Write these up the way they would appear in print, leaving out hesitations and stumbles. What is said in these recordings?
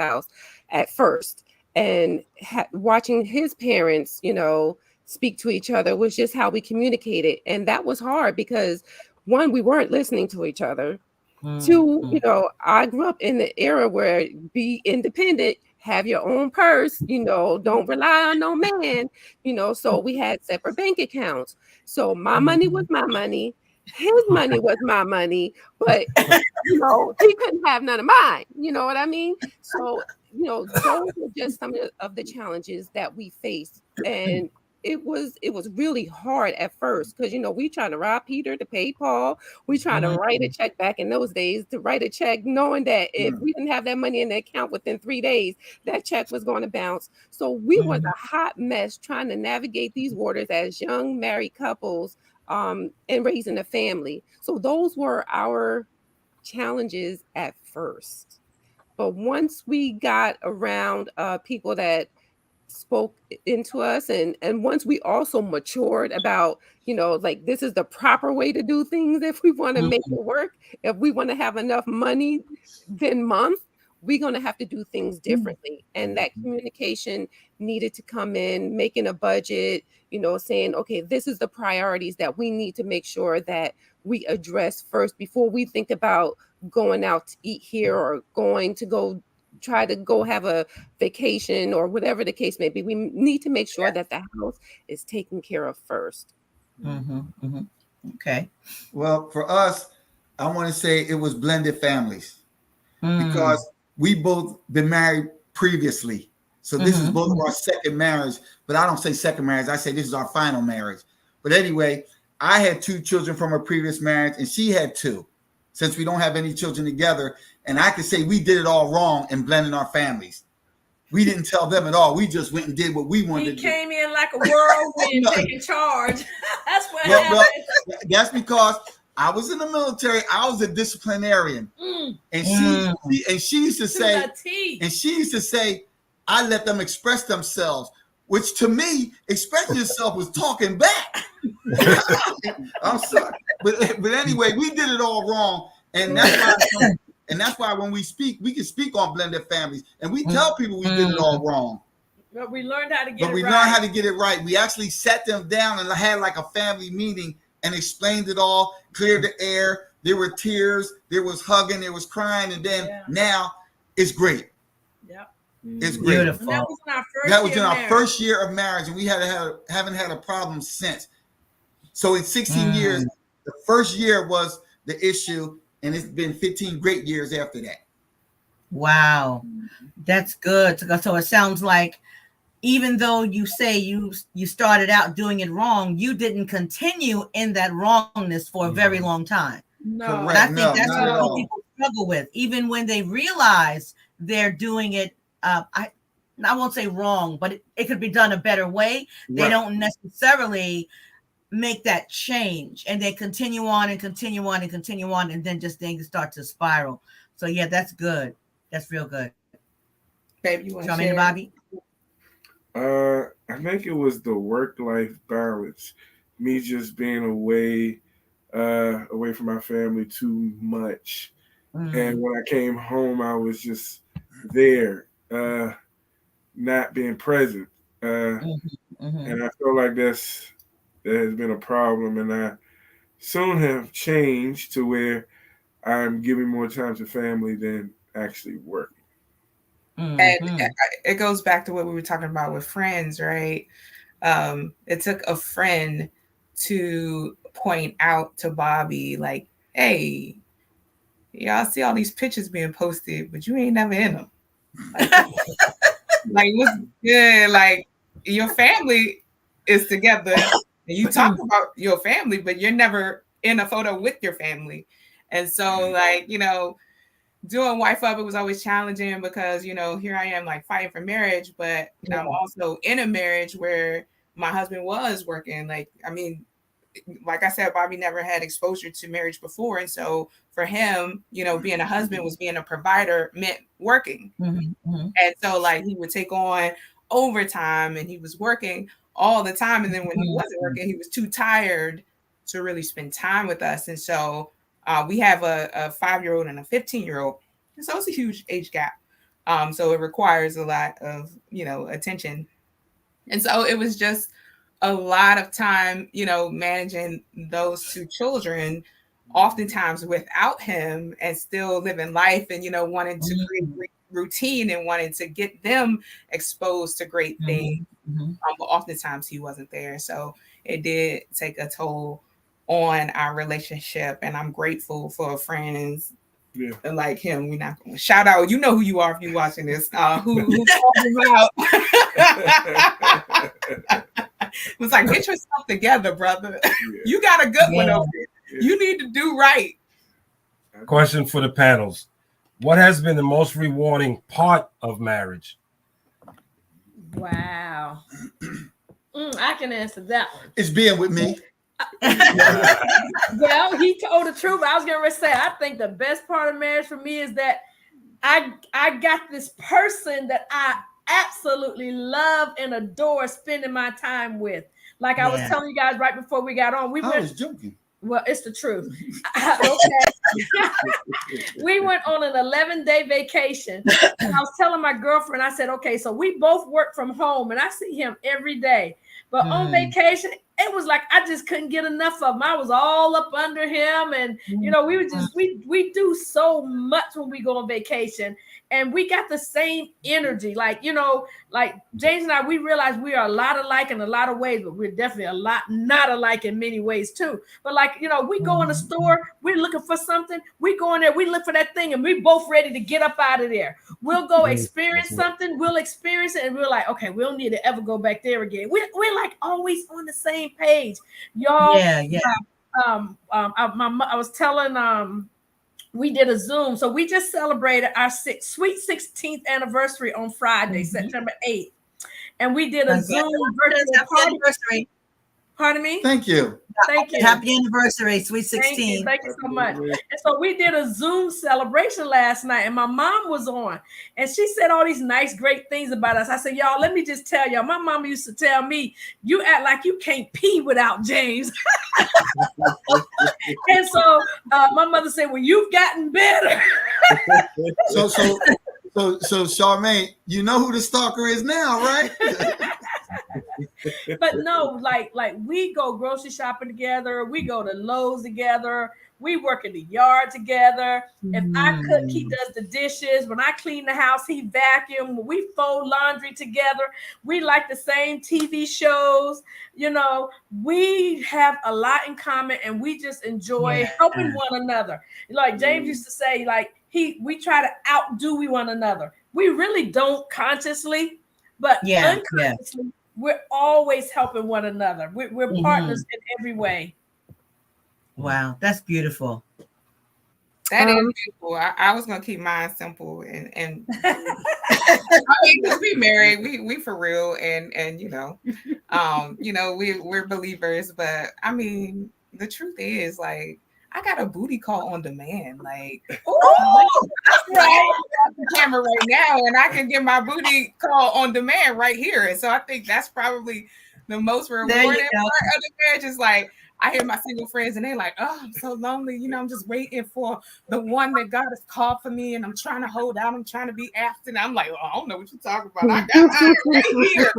spouse at first. And watching his parents, speak to each other was just how we communicated. And that was hard because one, we weren't listening to each other. Two, I grew up in the era where be independent, have your own purse, don't rely on no man, so we had separate bank accounts. So my money was my money, his money was my money, but he couldn't have none of mine. You know what I mean? So, those were just some of the challenges that we faced. And it was really hard at first because we trying to rob Peter to pay Paul. We trying to write a check back in those days to write a check, knowing that if we didn't have that money in the account within 3 days, that check was going to bounce. So we was a hot mess trying to navigate these waters as young married couples and raising a family. So those were our challenges at first. But once we got around people that spoke into us, and once we also matured about like this is the proper way to do things if we want to make it work, if we want to have enough money then month, we're going to have to do things differently. And that communication needed to come in, making a budget, saying, okay, this is the priorities that we need to make sure that we address first before we think about going out to eat here or going to go try to go have a vacation or whatever the case may be. We need to make sure that the house is taken care of first. Okay. Well, for us, I want to say it was blended families because we both been married previously. So this is both of our second marriage, but I don't say second marriage. I say this is our final marriage. But anyway, I had 2 children from a previous marriage and she had 2. Since we don't have any children together, and I could say we did it all wrong in blending our families. We didn't tell them at all. We just went and did what we wanted to do. He came in like a whirlwind taking charge. That's what happened. That's because I was in the military. I was a disciplinarian. And she used to say, I let them express themselves, which to me, expressing yourself was talking back. I'm sorry. But anyway, we did it all wrong. And that's why when we speak, we can speak on blended families. And we tell people we did it all wrong. But we learned how to get it right. But we learned how to get it right. We actually sat them down and had like a family meeting and explained it all, cleared the air. There were tears, there was hugging, there was crying. And then now it's great. It's great. Beautiful. And that was in our first year of marriage, and we haven't had a problem since. So in 16 years, the first year was the issue, and it's been 15 great years after that. Wow, that's good. So it sounds like even though you say you started out doing it wrong, you didn't continue in that wrongness for a very long time. No, but I think that's what people struggle with, even when they realize they're doing it. I won't say wrong, but it could be done a better way. They don't necessarily make that change, and they continue on, and then just things start to spiral. So yeah, that's good. That's real good. Baby, you want to share, Bobby? I think it was the work-life balance. Me just being away from my family too much, and when I came home, I was just there. Not being present, and I feel like that has been a problem, and I soon have changed to where I'm giving more time to family than actually working. And it goes back to what we were talking about with friends, right? It took a friend to point out to Bobby, like, hey, y'all see all these pictures being posted, but you ain't never in them. Like what's good? Like your family is together, and you talk about your family, but you're never in a photo with your family. And so, like, doing Wife Up, it was always challenging because here I am like fighting for marriage, but I'm also in a marriage where my husband was working. Like I said, Bobby never had exposure to marriage before. And so for him, being a husband was being a provider meant working. And so like he would take on overtime and he was working all the time. And then when he wasn't working, he was too tired to really spend time with us. And so we have a 5-year-old and a 15-year-old. And so it's a huge age gap. So it requires a lot of, attention. And so it was just a lot of time, managing those two children, oftentimes without him, and still living life and, wanting to create routine and wanting to get them exposed to great things. But oftentimes he wasn't there. So it did take a toll on our relationship. And I'm grateful for friends like him. We're not going to shout out. You know who you are if you're watching this. Who called him out. It was like, get yourself together, brother. You got a good one over there. You need to do right. Question for the panels. What has been the most rewarding part of marriage? Wow. I can answer that one. It's being with me. Well, he told the truth. I was going to say, I think the best part of marriage for me is that I got this person that I absolutely love and adore spending my time with. Like I was telling you guys right before we got on, I was joking. Well, it's the truth. Okay. We went on an 11-day vacation. And I was telling my girlfriend, I said, okay, so we both work from home and I see him every day. But on vacation, it was like I just couldn't get enough of him. I was all up under him. And, we were just, we do so much when we go on vacation. And we got the same energy. Like James and I, we realized we are a lot alike in a lot of ways, but we're definitely a lot not alike in many ways too. But we go in the store, we're looking for something, we go in there, we look for that thing, and we're both ready to get up out of there. We'll go experience something, we'll experience it, and we're like, okay, we don't need to ever go back there again. We're like always on the same page, y'all. I was telling we did a Zoom. So we just celebrated our sweet 16th anniversary on Friday, September 8th. And we did a Zoom virtual anniversary. Pardon me? Thank you. Thank you. Happy anniversary, sweet 16. Thank you so much. And so we did a Zoom celebration last night, and my mom was on, and she said all these nice, great things about us. I said, y'all, let me just tell y'all, my mama used to tell me, you act like you can't pee without James. And so my mother said, well, you've gotten better. So Charmaine, you know who the stalker is now, right? But no, like we go grocery shopping together. We go to Lowe's together. We work in the yard together. If I cook, he does the dishes. When I clean the house, he vacuums. When we fold laundry together, we like the same TV shows. We have a lot in common, and we just enjoy helping one another. Like James used to say, we try to outdo one another. We really don't consciously, but unconsciously, we're always helping one another. We're partners in every way. Wow, that's beautiful. That is beautiful. I was gonna keep mine simple and I mean, because we married, we for real, and we're believers, but I mean, the truth is, like, I got a booty call on demand. Like, oh, that's right. I got the camera right now, and I can get my booty call on demand right here. And so I think that's probably the most rewarding part of the marriage. Is like, I hear my single friends, and they're like, "Oh, I'm so lonely. I'm just waiting for the one that God has called for me, and I'm trying to hold out. I'm trying to be abstinent." I'm like, "Oh, I don't know what you're talking about. I got mine right here."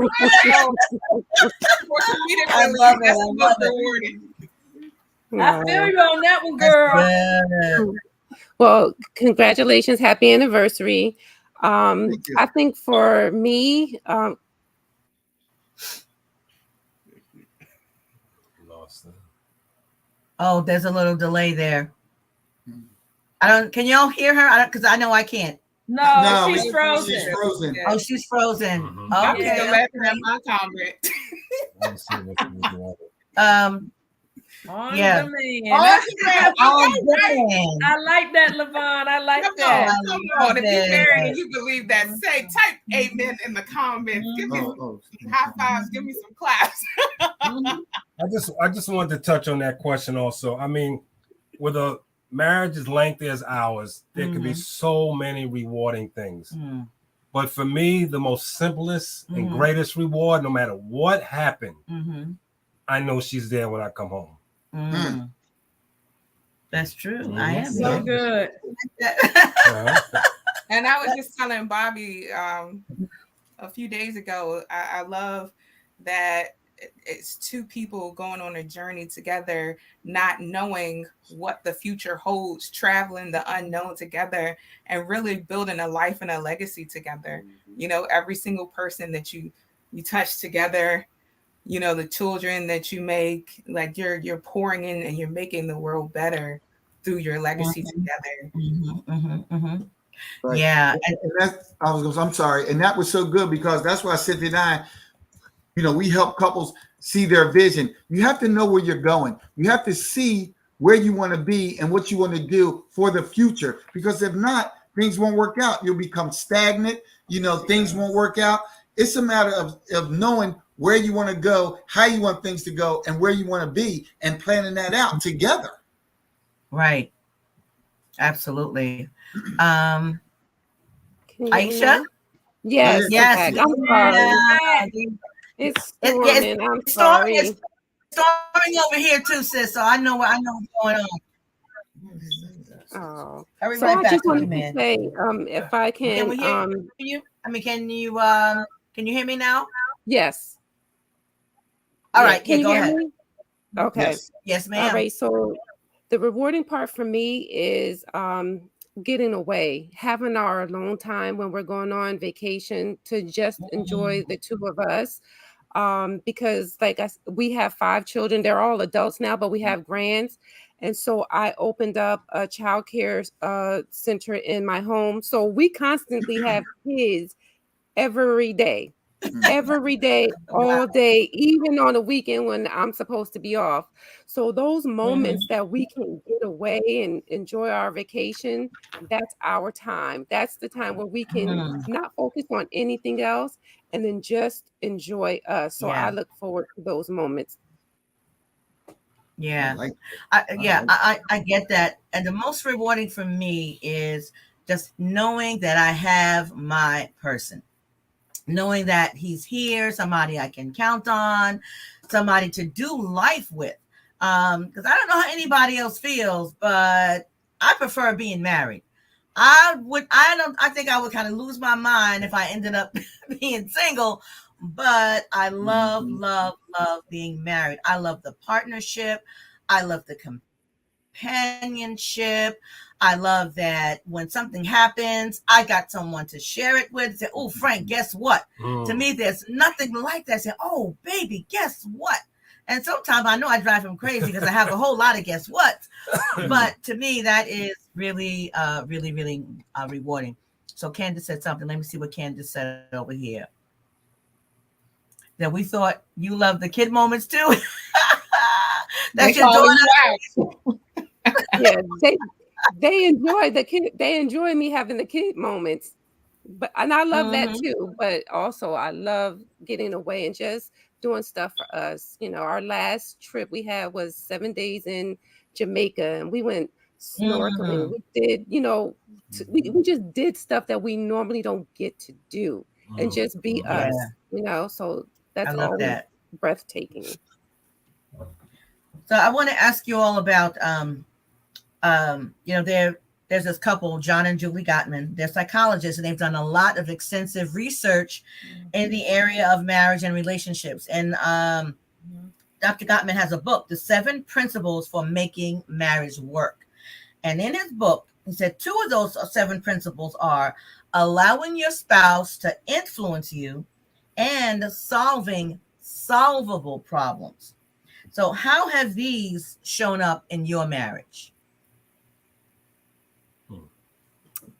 I love it. That's the most rewarding. I feel you on that one, girl. Well, congratulations. Happy anniversary. I think for me, oh, there's a little delay there. Can y'all hear her? Because I know I can't. No, she's frozen. She's frozen. Oh, she's frozen. I'm Okay. still laughing at my comment. On Yeah. demand. Oh, I like that, Levon. I like Come that. on, come on. If you're married and you believe that, say type amen in the comments. Give me some high fives. Give me some claps. I just wanted to touch on that question also. I mean, with a marriage as lengthy as ours, there can be so many rewarding things. But for me, the most simplest and greatest reward, no matter what happened, I know she's there when I come home. That's true. I am so good. And I was just telling Bobby a few days ago, I love that it's two people going on a journey together, not knowing what the future holds, traveling the unknown together, and really building a life and a legacy together. You know, every single person that you touch together, you know, the children that you make, like you're pouring in and you're making the world better through your legacy together. Right. Yeah. And that's, I'm sorry. And that was so good because that's why Cynthia and I, you know, we help couples see their vision. You have to know where you're going. You have to see where you want to be and what you want to do for the future. Because if not, things won't work out. You'll become stagnant. You know, things won't work out. It's a matter of knowing where you want to go, how you want things to go, and where you want to be, and planning that out together. Right. Absolutely. Aisha? Yes. Yes. Okay. I'm sorry. It's storming. I'm sorry. It's storming over here too, sis. So I know what's going on. Oh, Hurry so right I back just to wanted you, man. to say, if I can, Can we hear you? I mean, can you hear me now? Yes. All right. Can you go hear ahead. me? Okay. Yes, ma'am. All right. So the rewarding part for me is getting away, having our alone time when we're going on vacation to just enjoy the two of us. Because we have 5 children. They're all adults now, but we have grands. And so I opened up a child care center in my home. So we constantly have kids every day, all day, even on the weekend when I'm supposed to be off. So those moments that we can get away and enjoy our vacation, that's our time. That's the time where we can not focus on anything else and then just enjoy us. So I look forward to those moments. Yeah. I get that. And the most rewarding for me is just knowing that I have my person. Knowing that he's here, somebody I can count on, somebody to do life with. Because I don't know how anybody else feels, but I prefer being married. I think I would kind of lose my mind if I ended up being single, but I love being married. I love the partnership. I love the companionship. I love that when something happens, I got someone to share it with. Say, oh, Frank, guess what? To me, there's nothing like that. Say, oh, baby, guess what? And sometimes I know I drive him crazy because I have a whole lot of guess what. But to me, that is really, really rewarding. So Candace said something. Let me see what Candace said over here. That we thought you love the kid moments too. That's your daughter. Yeah, they enjoy the kid. They enjoy me having the kid moments, and I love that too. But also, I love getting away and just doing stuff for us. You know, our last trip we had was 7 days in Jamaica, and we went snorkeling. We did, you know, we just did stuff that we normally don't get to do, and just be us. You know, so that's always breathtaking. So I want to ask you all about, you know, there's this couple, John and Julie Gottman. They're psychologists, and they've done a lot of extensive research in the area of marriage and relationships. And Dr. Gottman has a book, The 7 Principles for Making Marriage Work. And in his book, he said 2 of those 7 principles are allowing your spouse to influence you and solving solvable problems. So how have these shown up in your marriage?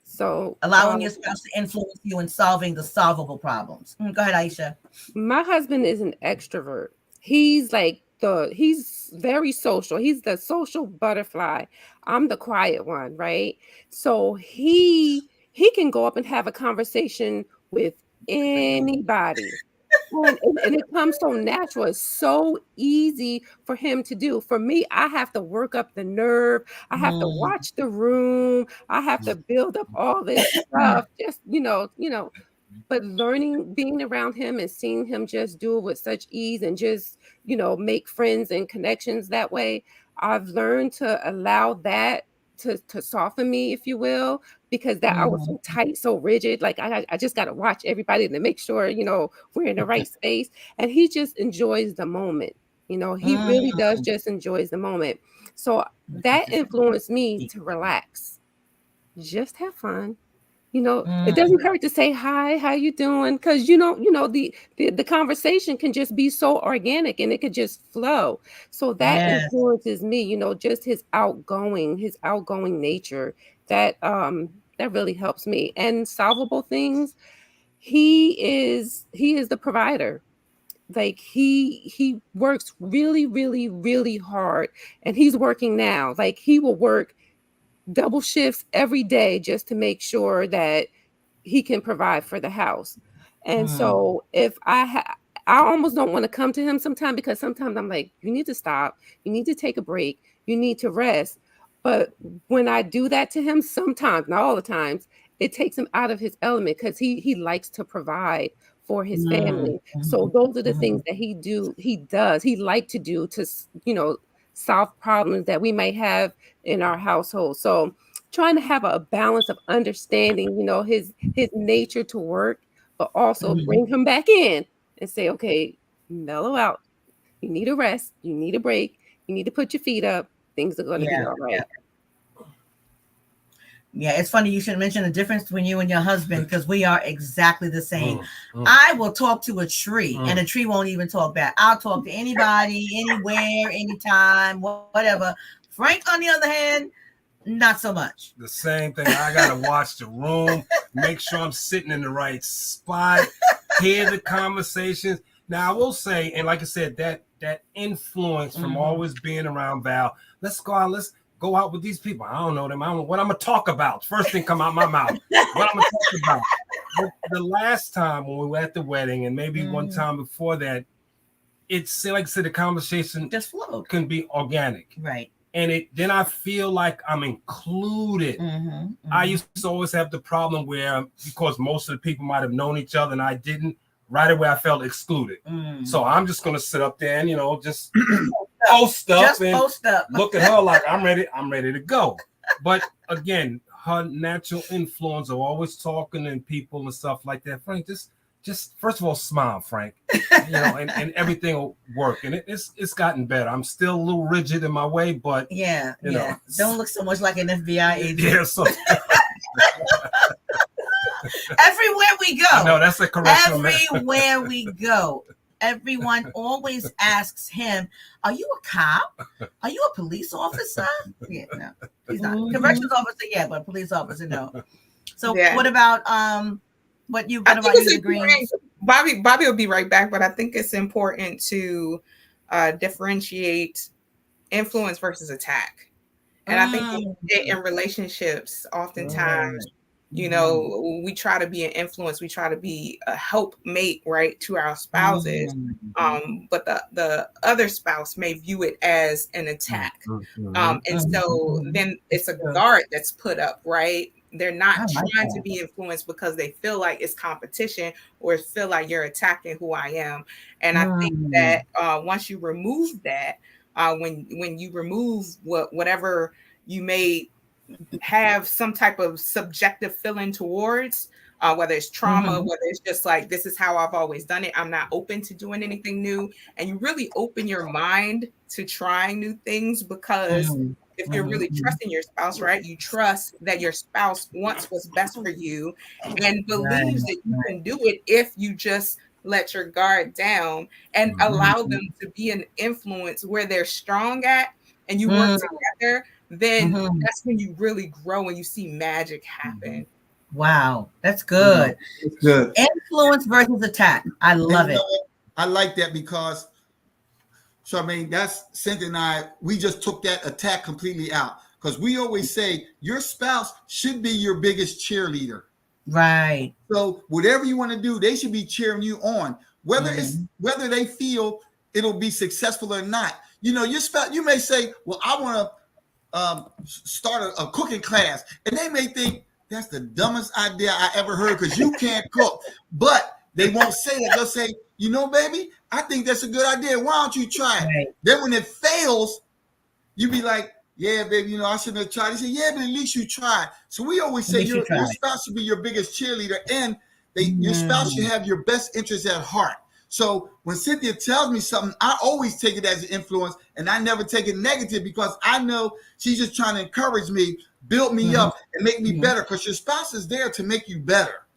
So allowing your spouse to influence you and solving the solvable problems. Go ahead, Aisha. My husband is an extrovert. He's very social. He's the social butterfly. I'm the quiet one, right? So he can go up and have a conversation with anybody. And it comes so natural. It's so easy for him to do. For me, I have to work up the nerve. I have to watch the room. I have to build up all this stuff. Just, you know, but learning, being around him and seeing him just do it with such ease and just, you know, make friends and connections that way. I've learned to allow that to soften me, if you will. because that I was so tight, so rigid. Like I just got to watch everybody to make sure, you know, we're in the right space. And he just enjoys the moment. You know, he really does just enjoys the moment. So that influenced me to relax, just have fun. You know, it doesn't hurt to say hi, how you doing? Because you know, the conversation can just be so organic and it could just flow. So that influences me, you know, just his outgoing nature. That really helps me. And solvable things, he is the provider. Like he works really, really, really hard. And he's working now. Like he will work double shifts every day just to make sure that he can provide for the house. And so if I almost don't want to come to him sometimes, because sometimes I'm like, you need to stop, you need to take a break, you need to rest. But when I do that to him, sometimes, not all the times, it takes him out of his element because he likes to provide for his family. So those are the things that he like to do to, you know, solve problems that we may have in our household. So trying to have a balance of understanding, you know, his nature to work, but also bring him back in and say, okay, mellow out. You need a rest. You need a break. You need to put your feet up. Things are going to be all right. Yeah, it's funny you should mention the difference between you and your husband, because we are exactly the same. I will talk to a tree and a tree won't even talk back. I'll talk to anybody, anywhere, anytime, whatever. Frank, on the other hand, not so much. The same thing. I gotta watch the room, make sure I'm sitting in the right spot, hear the conversations. Now I will say, and like I said, that influence from always being around Val. Let's go out. Let's go out with these people. I don't know them. I don't know what I'm gonna talk about. First thing come out my mouth. What I'm gonna talk about. The last time when we were at the wedding, and maybe one time before that, it's like I said, the conversation just flowed. Can be organic, right? And then I feel like I'm included. I used to always have the problem where, because most of the people might have known each other and I didn't, right away I felt excluded. So I'm just gonna sit up there and, you know, just post up look at her like I'm ready to go. But again, her natural influence of always talking and people and stuff like that. Frank, just first of all, smile, Frank. You know, and everything will work. And it's gotten better. I'm still a little rigid in my way, but you know, don't look so much like an FBI agent. Yeah, so everywhere we go. I know that's a correction. Everywhere we go, everyone always asks him, "Are you a cop? Are you a police officer?" Yeah, no, he's not. Corrections officer, yeah, but police officer, no. So what about what about you, the Greens? Bobby will be right back, but I think it's important to differentiate influence versus attack. And I think in relationships, oftentimes, you know, we try to be an influence, we try to be a helpmate, right, to our spouses. But the other spouse may view it as an attack. And so then it's a guard that's put up, right? They're not trying to be influenced because they feel like it's competition or feel like you're attacking who I am. And I think that once you remove that, when you remove whatever you may have some type of subjective feeling towards, whether it's trauma, whether it's just like, this is how I've always done it, I'm not open to doing anything new, and you really open your mind to trying new things, because if you're really trusting your spouse, right, you trust that your spouse wants what's best for you and believes that you can do it if you just let your guard down and allow them to be an influence where they're strong at, and you work together. Then that's when you really grow and you see magic happen. Wow, that's good. It's good. Influence versus attack. I love it. I like that, because Charmaine, that's Cynthia and I, we just took that attack completely out, because we always say your spouse should be your biggest cheerleader. Right. So whatever you want to do, they should be cheering you on, whether whether they feel it'll be successful or not. You know, your spouse, you may say, well, I want to start a cooking class, and they may think that's the dumbest idea I ever heard because you can't cook, but they won't say that. They'll say, you know, baby, I think that's a good idea. Why don't you try it? Then when it fails, you be like, yeah, baby, I shouldn't have tried. He said, yeah, but at least you tried. So we always say your spouse should be your biggest cheerleader, and your spouse should have your best interest at heart. So when Cynthia tells me something, I always take it as an influence, and I never take it negative, because I know she's just trying to encourage me, build me up, and make me better, because your spouse is there to make you better.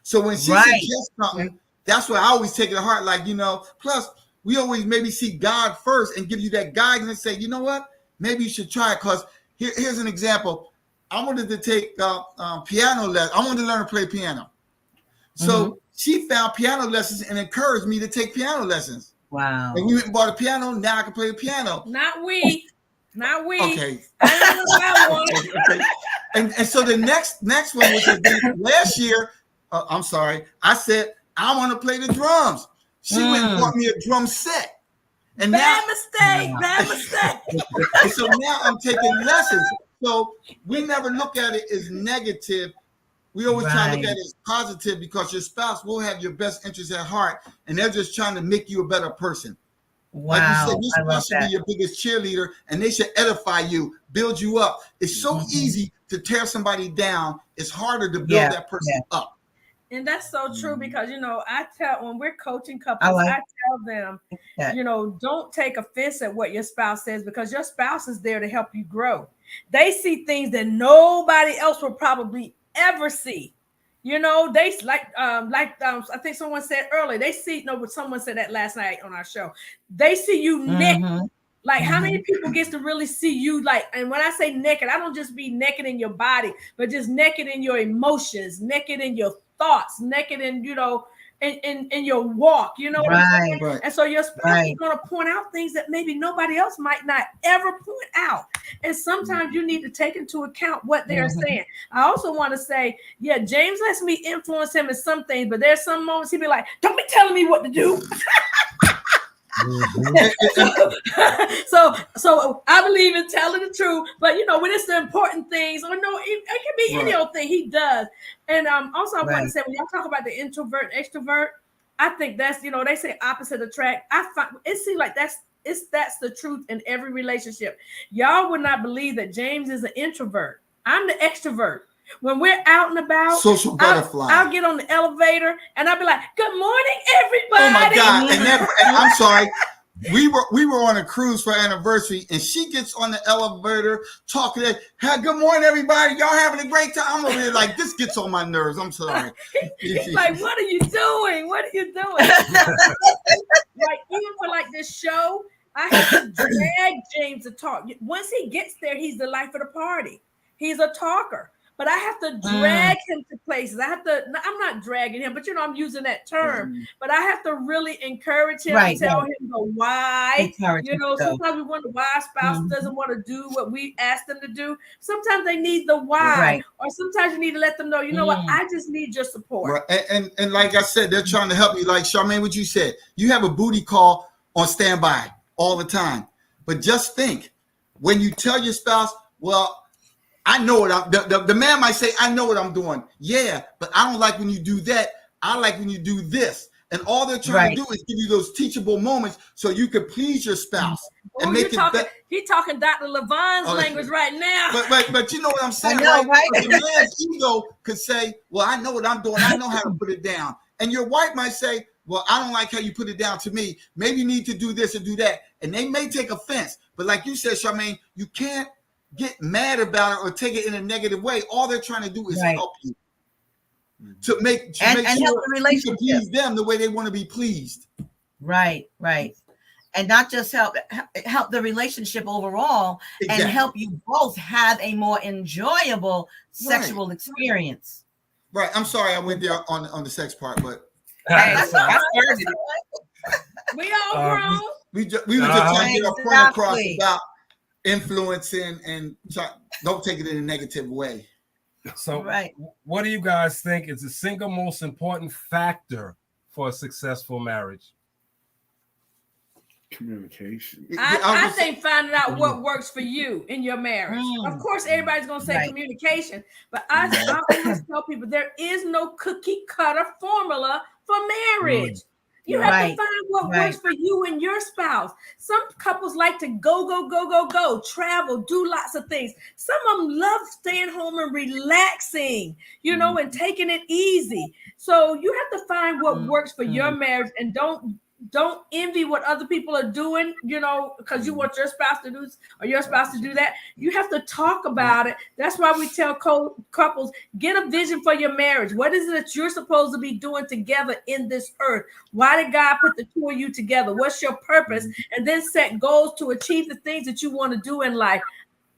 So when she suggests something, that's what I always take it to heart. Like, plus we always maybe see God first and give you that guidance and say, you know what, maybe you should try it. Because here's an example. I wanted to take piano lessons. I wanted to learn to play piano. So she found piano lessons and encouraged me to take piano lessons. Wow. And we went and bought a piano. Now I can play the piano. Not we. Okay. I And so the next one, which was last year, I'm sorry, I said, I want to play the drums. She went and bought me a drum set. And bad mistake. And so now I'm taking lessons. So we never look at it as negative. We always try to look at it as positive, because your spouse will have your best interests at heart, and they're just trying to make you a better person. Wow. Like you said, your spouse should be your biggest cheerleader, and they should edify you, build you up. It's so easy to tear somebody down. It's harder to build that person up. And that's so true, because, I tell, when we're coaching couples, I tell them, don't take offense at what your spouse says, because your spouse is there to help you grow. They see things that nobody else will probably ever see. They I think someone said earlier, they see, someone said that last night on our show. They see you naked. Like, how many people gets to really see you? Like, and when I say naked, I don't just be naked in your body, but just naked in your emotions, naked in your thoughts, naked in, in your walk, what I'm saying? Right. And so your spouse is going to point out things that maybe nobody else might not ever point out. And sometimes you need to take into account what they're saying. I also want to say, James lets me influence him in some things, but there's some moments he'd be like, don't be telling me what to do. So I believe in telling the truth, but when it's the important things, or it can be any old thing he does. And also I want to say, when y'all talk about the introvert and extrovert, I think that's they say opposite attract. I find it seems like that's the truth in every relationship. Y'all would not believe that James is an introvert. I'm the extrovert. When we're out and about, social butterfly, I'll get on the elevator and I'll be like, "Good morning, everybody." Oh my God! And I'm sorry, we were on a cruise for anniversary, and she gets on the elevator talking. Hey, good morning, everybody! Y'all having a great time? I'm over here like, this gets on my nerves. I'm sorry. He's like, "What are you doing? What are you doing?" Like, even for like this show, I have to drag James to talk. Once he gets there, he's the life of the party. He's a talker. But I have to drag him to places. I'm not dragging him, but I'm using that term. But I have to really encourage him and tell him the why. Sometimes we wonder why our spouse doesn't want to do what we ask them to do. Sometimes they need the why. Or sometimes you need to let them know, what, I just need your support. Right. And like I said, they're trying to help you. Like Charmaine, what you said, you have a booty call on standby all the time. But just think, when you tell your spouse, well, I know what the man might say, I know what I'm doing. Yeah, but I don't like when you do that. I like when you do this. And all they're trying to do is give you those teachable moments so you can please your spouse and make it better. He's talking Dr. Levin's language right now. But you know what I'm saying? I know, right? The man's ego could say, well, I know what I'm doing. I know how to put it down. And your wife might say, well, I don't like how you put it down to me. Maybe you need to do this or do that. And they may take offense. But like you said, Charmaine, you can't get mad about it or take it in a negative way. All they're trying to do is help you to make sure help the relationship. You can please them the way they want to be pleased. Right. And not just help the relationship overall, and help you both have a more enjoyable sexual experience. Right. I'm sorry I went there on the sex part, but we all grown. We were just trying to get a point across about influencing and don't take it in a negative way. So what do you guys think is the single most important factor for a successful marriage? Communication. I think finding out what works for you in your marriage. Of course, everybody's going to say communication, but I always tell people there is no cookie cutter formula for marriage. You have to find what works for you and your spouse. Some couples like to go, travel, do lots of things. Some of them love staying home and relaxing, you know, and taking it easy. So you have to find what works for your marriage, and don't envy what other people are doing, you know, because you want your spouse to do or your spouse to do that. You have to talk about it. That's why we tell couples, get a vision for your marriage. What is it that you're supposed to be doing together in this earth? Why did God put the two of you together? What's your purpose? And then set goals to achieve the things that you want to do in life.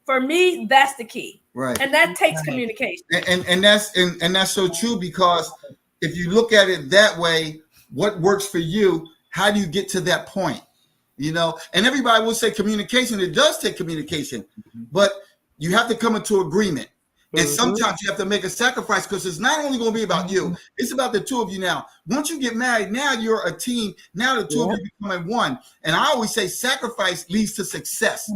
For me, that's the key. Right. And that takes communication. And that's so true, because if you look at it that way, what works for you, how do you get to that point? You know, and everybody will say communication. It does take communication, but you have to come into agreement. And sometimes you have to make a sacrifice, because it's not only going to be about you. It's about the two of you now. Once you get married, now you're a team. Now the two of you become one. And I always say sacrifice leads to success.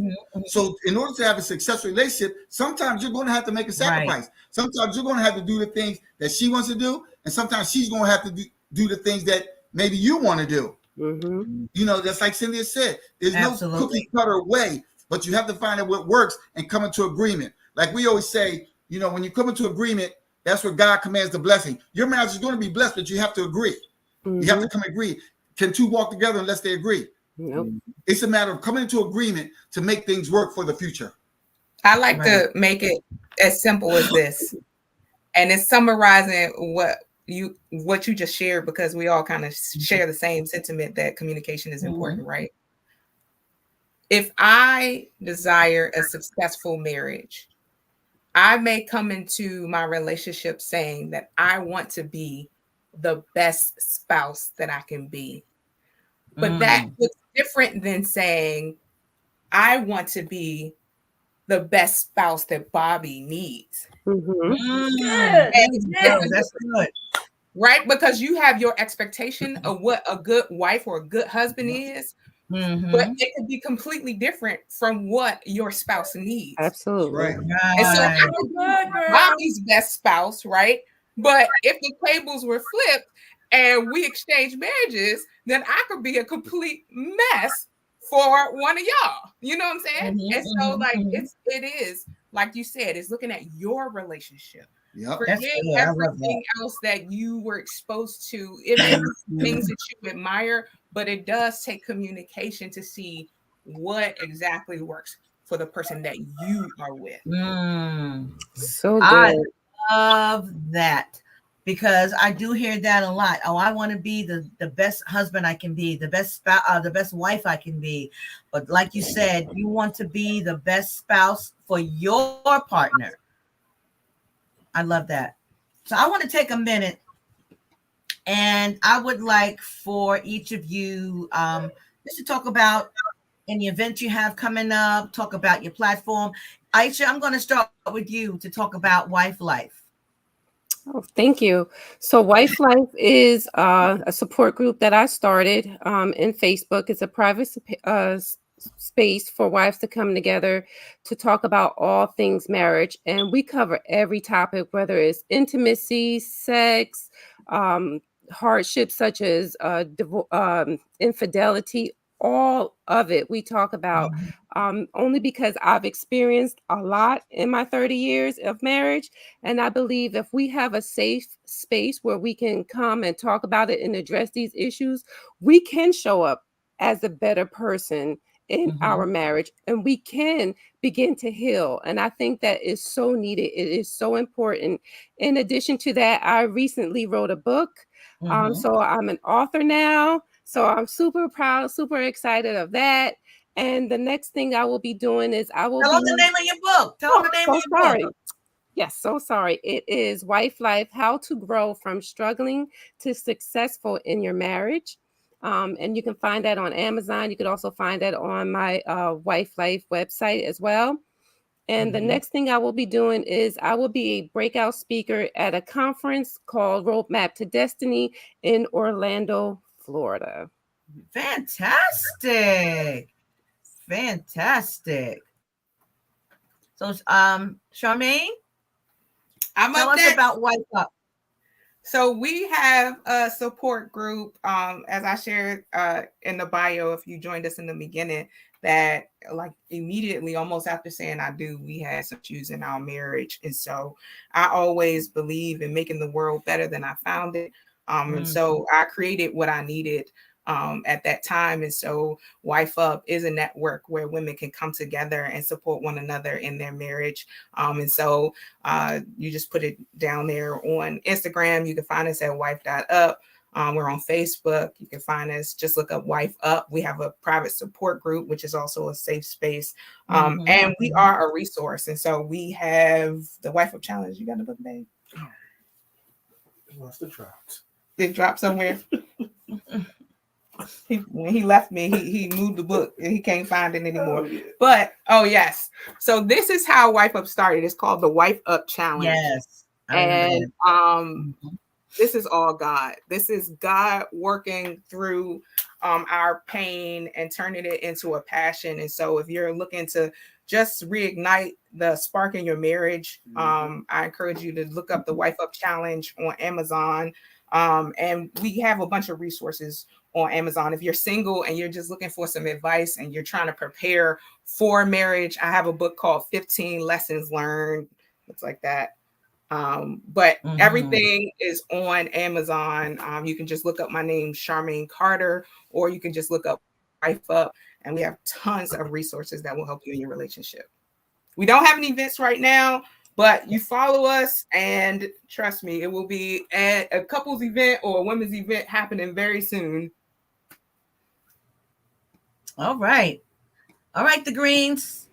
So in order to have a successful relationship, sometimes you're going to have to make a sacrifice. Sometimes you're going to have to do the things that she wants to do. And sometimes she's going to have to do the things that maybe you want to do. You know, that's like Cynthia said, there's no cookie cutter way, but you have to find out what works and come into agreement. Like we always say, you know, when you come into agreement, that's where God commands the blessing. Your marriage is going to be blessed, but you have to agree. You have to come agree. Can two walk together unless they agree? It's a matter of coming into agreement to make things work for the future. I like to make it as simple as this, and it's summarizing what you just shared, because we all kind of share the same sentiment that communication is important, right? If I desire a successful marriage, I may come into my relationship saying that I want to be the best spouse that I can be. But that is different than saying I want to be the best spouse that Bobby needs. That's good. Right? Because you have your expectation of what a good wife or a good husband is, but it could be completely different from what your spouse needs. Absolutely. And so I would be Bobby's best spouse, right? But if the tables were flipped and we exchanged marriages, then I could be a complete mess for one of y'all. You know what I'm saying? And so like it is, like you said, it's looking at your relationship. Forget everything else that you were exposed to. It may be things that you admire, but it does take communication to see what exactly works for the person that you are with. So good. I love that, because I do hear that a lot. Oh, I want to be the best husband I can be, the best spouse, the best wife I can be. But like you said, you want to be the best spouse for your partner. I love that. So I want to take a minute, and I would like for each of you just to talk about any events you have coming up, talk about your platform. Aisha, I'm going to start with you to talk about Wife Life. Oh, thank you. So Wife Life is a support group that I started in Facebook. It's a private space for wives to come together to talk about all things marriage. And we cover every topic, whether it's intimacy, sex, hardships such as infidelity, all of it we talk about, only because I've experienced a lot in my 30 years of marriage. And I believe if we have a safe space where we can come and talk about it and address these issues, we can show up as a better person in our marriage, and we can begin to heal. And I think that is so needed. It is so important. In addition to that, I recently wrote a book. So I'm an author now. So I'm super proud, super excited of that. And the next thing I will be doing is I will tell them the name of your book. Tell them the name of your book. Yes, so sorry. It is Wife Life: How to Grow from Struggling to Successful in Your Marriage. And you can find that on Amazon. You could also find that on my Wife Life website as well. And the next thing I will be doing is I will be a breakout speaker at a conference called Roadmap to Destiny in Orlando, Florida. Fantastic. So, Charmaine, I'm tell up us next. about Wife Up. So we have a support group, as I shared in the bio, if you joined us in the beginning, that like immediately, almost after saying I do, we had some issues in our marriage. And so I always believe in making the world better than I found it. And so I created what I needed at that time. And so Wife Up is a network where women can come together and support one another in their marriage. And so you just put it down there on Instagram. You can find us at wife.up. We're on Facebook. You can find us, just look up Wife Up. We have a private support group, which is also a safe space. And we are a resource. And so we have the Wife Up Challenge. You got the book, babe? It must have dropped. It dropped somewhere. When he left me, he moved the book and he can't find it anymore. Oh, yeah. But yes. So this is how Wife Up started. It's called the Wife Up Challenge. Yes. And this is all God. This is God working through our pain and turning it into a passion. And so if you're looking to just reignite the spark in your marriage, I encourage you to look up the Wife Up Challenge on Amazon. And we have a bunch of resources on Amazon. If you're single and you're just looking for some advice and you're trying to prepare for marriage, I have a book called 15 Lessons Learned. It's like that. But everything is on Amazon. You can just look up my name, Charmaine Carter, or you can just look up Wife Up, and we have tons of resources that will help you in your relationship. We don't have any events right now, but you follow us and trust me, it will be a couples event or a women's event happening very soon. All right. The Greens.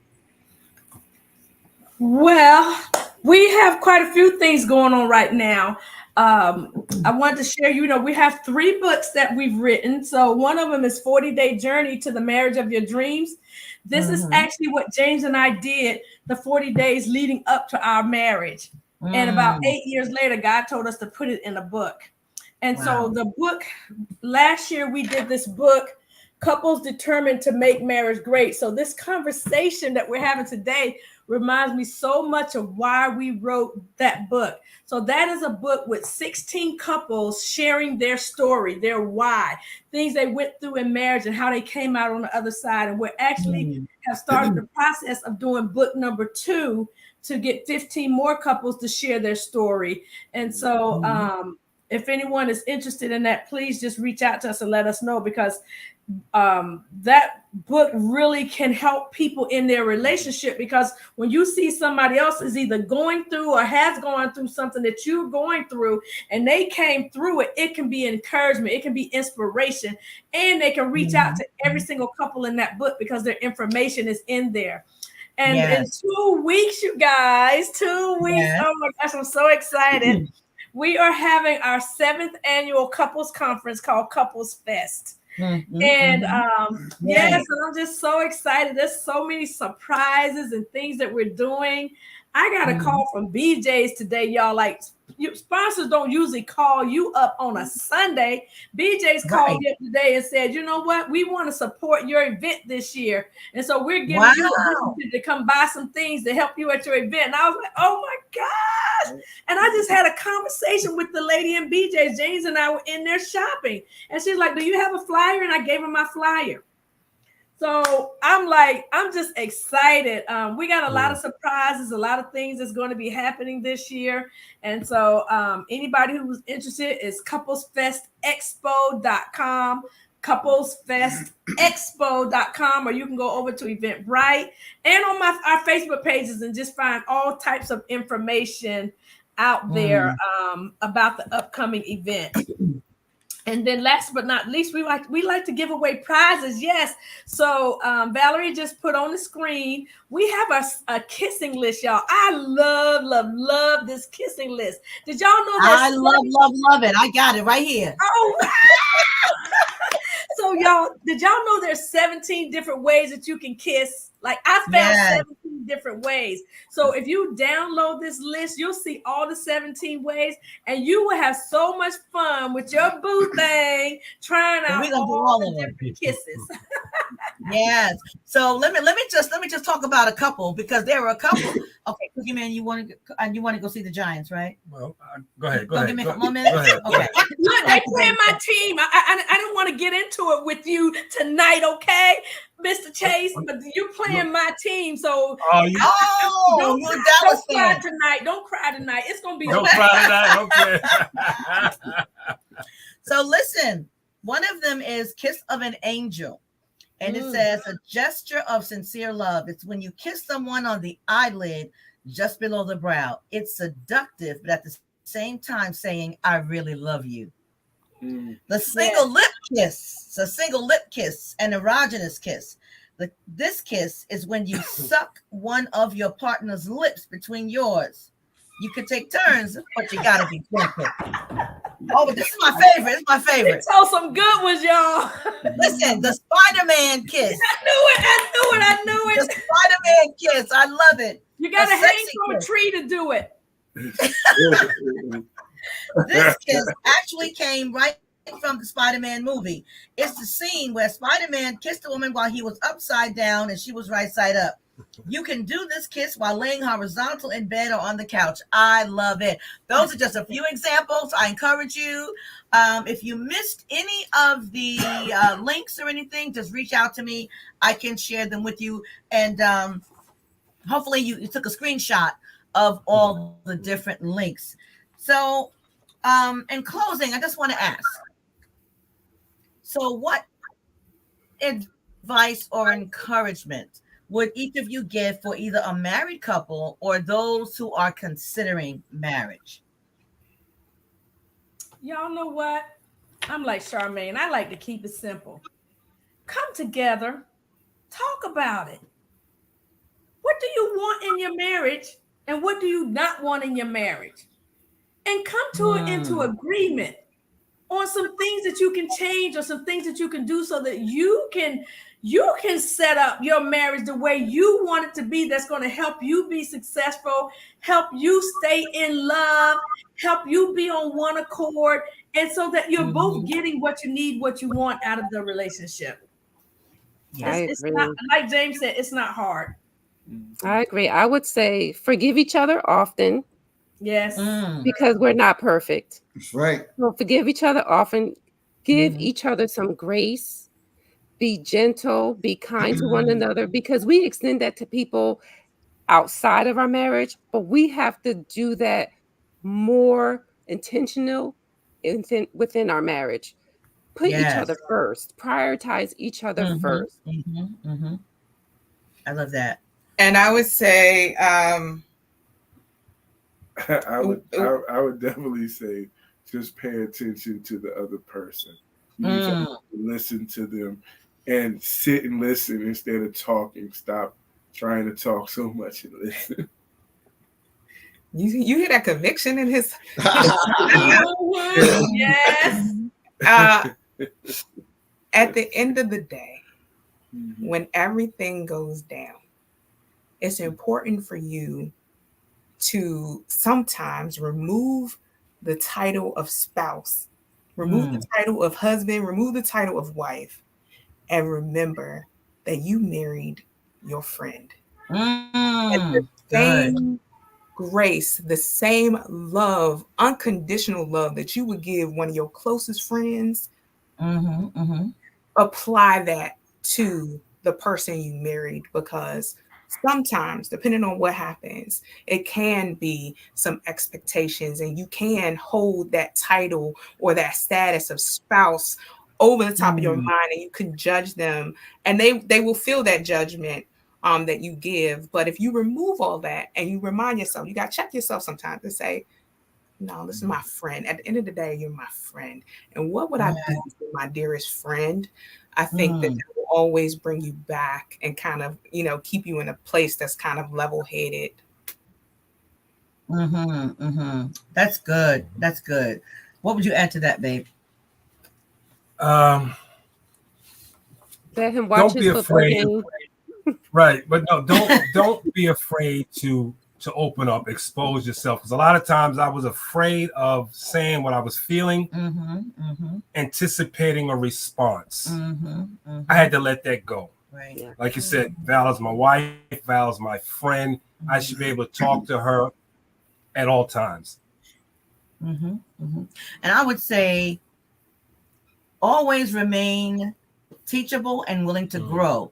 Well, we have quite a few things going on right now. I wanted to share, we have 3 books that we've written. So one of them is 40-Day Journey to the Marriage of Your Dreams. This is actually what James and I did the 40 days leading up to our marriage. And about 8 years later, God told us to put it in a book. And so the book, last year we did this book, Couples Determined to Make Marriage Great. So this conversation that we're having today reminds me so much of why we wrote that book. So that is a book with 16 couples sharing their story, their why, things they went through in marriage and how they came out on the other side. And we're actually have started the process of doing book number 2 to get 15 more couples to share their story. And so if anyone is interested in that, please just reach out to us and let us know, because that book really can help people in their relationship, because when you see somebody else is either going through or has gone through something that you're going through and they came through it, it can be encouragement, it can be inspiration, and they can reach out to every single couple in that book because their information is in there. And in 2 weeks, you guys, 2 weeks, oh my gosh, I'm so excited. We are having our 7th annual couples conference called Couples Fest. And yes, and I'm just so excited. There's so many surprises and things that we're doing. I got a call from BJ's today, y'all. Like, sponsors don't usually call you up on a Sunday. BJ's called me up today and said, you know what? We want to support your event this year. And so we're giving you a visit to come buy some things to help you at your event. And I was like, oh my gosh. And I just had a conversation with the lady in BJ's. James and I were in there shopping. And she's like, do you have a flyer? And I gave her my flyer. So I'm just excited. We got a lot of surprises, a lot of things that's going to be happening this year. And so anybody who's interested is couplesfestexpo.com, couplesfestexpo.com, or you can go over to Eventbrite and on our Facebook pages and just find all types of information out there about the upcoming event. And then last but not least, we like to give away prizes. Yes. So Valerie just put on the screen. We have a kissing list, y'all. I love this kissing list. Did y'all know that? I love it. I got it right here. Oh, so y'all, did y'all know there's 17 different ways that you can kiss? Like I found 17 different ways. So if you download this list, you'll see all the 17 ways, and you will have so much fun with your boo thing trying out all the different kisses. Yes. So let me just talk about a couple, because there were a couple. Okay, Cookie Man, you want to go see the Giants, right? Well, go ahead. Don't give me a couple more minutes. Okay. Look, they playing my team. I don't want to get into it with you tonight, okay, Mr. Chase? But you're playing my team, so you're a don't Dallas cry fan. tonight. Don't cry tonight. It's gonna be Don't okay. cry tonight. Okay. So listen, one of them is Kiss of an Angel. And it says a gesture of sincere love. It's when you kiss someone on the eyelid just below the brow. It's seductive, but at the same time saying, I really love you. The single lip kiss, a single lip kiss, an erogenous kiss. This kiss is when you suck one of your partner's lips between yours. You could take turns, but you gotta be careful. Oh, but this is my favorite. It's my favorite. So some good ones, y'all. Listen, the Spider-Man kiss. I knew it. The Spider-Man kiss. I love it. You gotta A hang sexy from a kiss. tree to do it. This kiss actually came right from the Spider-Man movie. It's the scene where Spider-Man kissed a woman while he was upside down and she was right side up. You can do this kiss while laying horizontal in bed or on the couch. I love it. Those are just a few examples. I encourage you. If you missed any of the links or anything, just reach out to me. I can share them with you. And hopefully you took a screenshot of all the different links. So in closing, I just want to ask. So what advice or encouragement would each of you give for either a married couple or those who are considering marriage? Y'all know what? I'm like Charmaine. I like to keep it simple. Come together, talk about it. What do you want in your marriage and what do you not want in your marriage? And come to it into agreement on some things that you can change or some things that you can do so that you can set up your marriage the way you want it to be. That's going to help you be successful, help you stay in love, help you be on one accord, and so that you're both getting what you need, what you want out of the relationship. It's not, like James said, it's not hard. I agree. I would say forgive each other often. Yes. Because we're not perfect. That's right. So forgive each other often. Give each other some grace. Be gentle. Be kind to one another, because we extend that to people outside of our marriage, but we have to do that more intentional within our marriage. Put each other first. Prioritize each other first. I love that. And I would say, I would definitely say just pay attention to the other person. You need to listen to them and sit and listen instead of talking. Stop trying to talk so much and listen. You hear that conviction in his yes. At the end of the day, when everything goes down, it's important for you to sometimes remove the title of spouse, remove the title of husband, remove the title of wife, and remember that you married your friend. And the same grace, the same love, unconditional love that you would give one of your closest friends, apply that to the person you married, because sometimes, depending on what happens, it can be some expectations, and you can hold that title or that status of spouse over the top of your mind, and you can judge them, and they will feel that judgment that you give. But if you remove all that and you remind yourself, you got to check yourself sometimes and say, no, this is my friend. At the end of the day, you're my friend. And what would I do for my dearest friend? I think that will always bring you back and kind of, keep you in a place that's kind of level-headed. That's good. That's good. What would you add to that, babe? Let him watch his football game. Right, but no, don't be afraid to open up, expose yourself. Because a lot of times I was afraid of saying what I was feeling, anticipating a response. I had to let that go. Right. Yeah. Like you said, Val is my wife, Val is my friend. I should be able to talk to her at all times. Mm-hmm, mm-hmm. And I would say always remain teachable and willing to grow,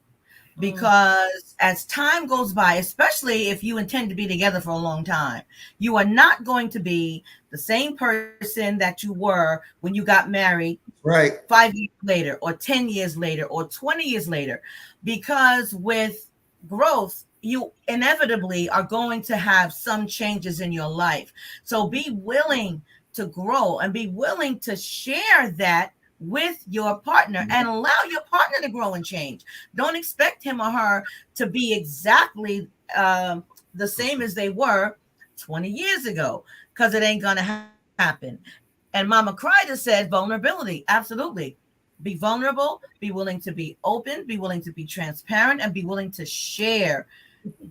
because as time goes by, especially if you intend to be together for a long time, you are not going to be the same person that you were when you got married, Right. 5 years later or 10 years later or 20 years later, because with growth, you inevitably are going to have some changes in your life. So be willing to grow and be willing to share that with your partner and allow your partner to grow and change. Don't expect him or her to be exactly the same as they were 20 years ago, because it ain't gonna happen. And Mama Crider said vulnerability. Absolutely. Be vulnerable, be willing to be open, be willing to be transparent, and be willing to share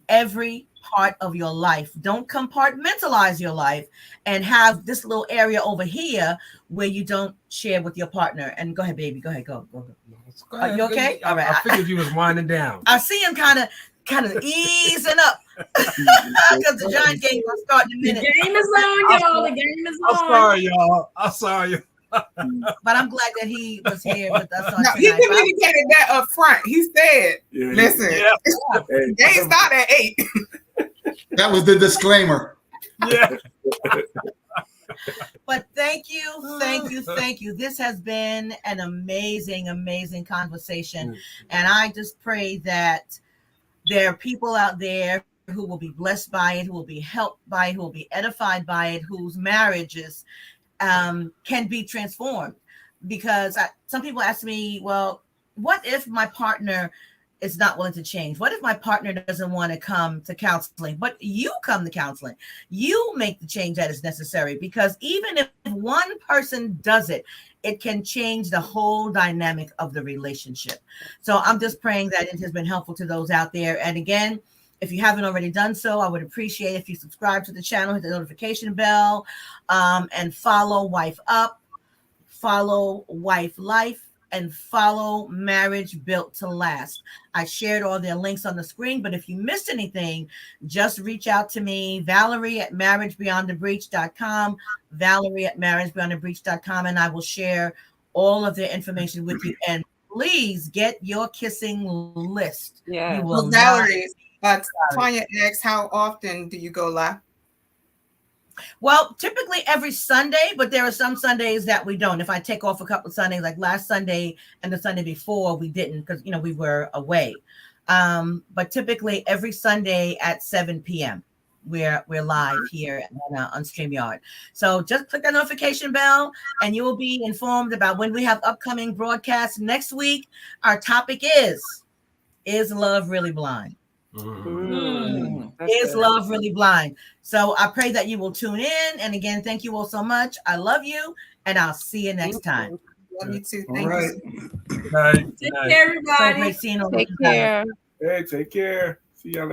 every part of your life. Don't compartmentalize your life and have this little area over here where you don't share with your partner. And go ahead, baby. Go ahead. Go. You okay? All right. I figured you was winding down. I see him kind of easing up because the Giant game will start in a The minute. game is on, y'all. The game is on. I'm sorry, y'all. I'm sorry. But I'm glad that he was here with us on No, he tonight. communicated that up front. He said, listen, Hey, they start at 8. That was the disclaimer. Yeah. But thank you. This has been an amazing conversation. And I just pray that there are people out there who will be blessed by it, who will be helped by it, who will be edified by it, whose marriages can be transformed. Because some people ask me, well, what if my partner is not willing to change? What if my partner doesn't want to come to counseling? But you come to counseling. You make the change that is necessary, because even if one person does it, it can change the whole dynamic of the relationship. So I'm just praying that it has been helpful to those out there. And again, if you haven't already done so, I would appreciate if you subscribe to the channel, hit the notification bell, and follow Wife Up, follow Wife Life, and follow Marriage Built to Last. I shared all their links on the screen, but if you missed anything, just reach out to me, Valerie at marriagebeyondthebreach.com, Valerie at marriagebeyondthebreach.com, and I will share all of their information with you. And please get your kissing list. Yeah. You will Valerie, Tanya asks, how often do you go live? Well, typically every Sunday, but there are some Sundays that we don't. If I take off a couple of Sundays, like last Sunday and the Sunday before, we didn't because, we were away. But typically every Sunday at 7 p.m. we're live here on StreamYard. So just click the notification bell and you will be informed about when we have upcoming broadcasts. Next week, our topic is love really blind? Is love really blind? So I pray that you will tune in. And again, thank you all so much. I love you, and I'll see you next time. Love you too. All Thank right. you. Night. Take care, everybody. So great seeing all of Take you guys. care. Hey, take care. See y'all later.